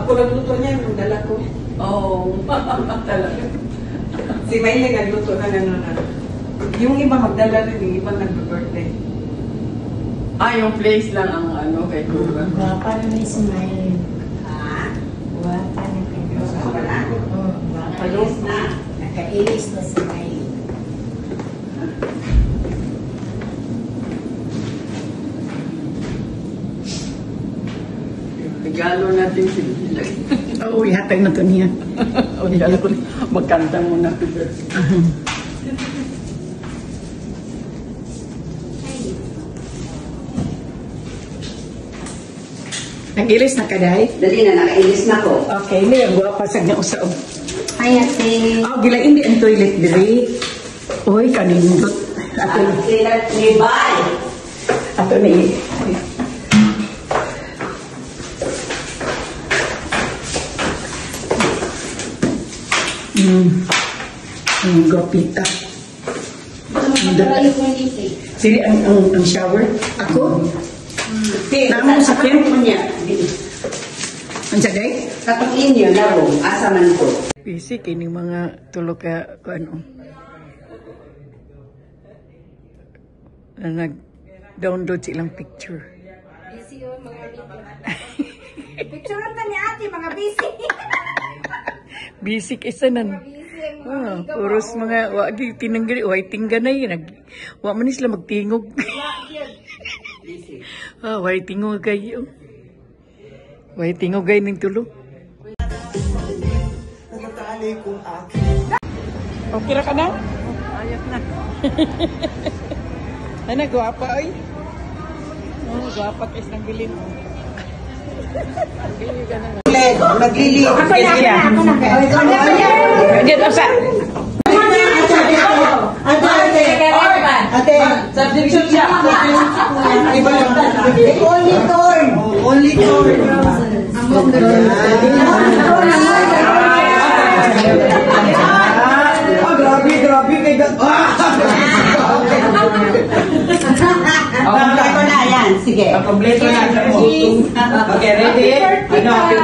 Ako nagluto niya, yung dala ko. Oo. Talaga. Si Maylin nagluto na na. Yung iba magdala rin, yung iba nag-birthday. Yung place lang ang ano kay Kuya. Wapa na may smile. Ha? Wapa na kayo. Wala? Nakailis na. Nakailis na smile. Regalo natin si Bilag. Oo, ihatag na to niya. Regalo ko. Magkanta muna. Nag-ilis na ka, Day? Dali na, nakailis na ko. Okay, may ang guwapa sa nga usap. Ay, ate. Gila, hindi ang toilet diri. Uy, kanindot. Ato Ni Bay. ni. Ang gropita. Sili ang shower. Ako? Namo sa tent mo niya. Ang saday? Katong inyo, laro, asa man ko. Basic, ini mga tulog ka, ano. Nag-download silang picture. Busy yun, mga video. Picturean na ni ate, mga busy. Basic isa nan. Puros mga, wagi tinanggali, waiting ganay. Wa man sila magtingog. Waiting mo kayo. Waiting mo kayo ng tulog. Okay ra ka na? Ayos na. Ano, guwapa ay? Guwapa kasi ng bilin. Maglili. Ako na. Dito sa. Ate, subdivision siya. Only torn. Only torn. Grabe kay God. Kompleto na yan. Sige. Kompleto na. Okay, ready? Ano?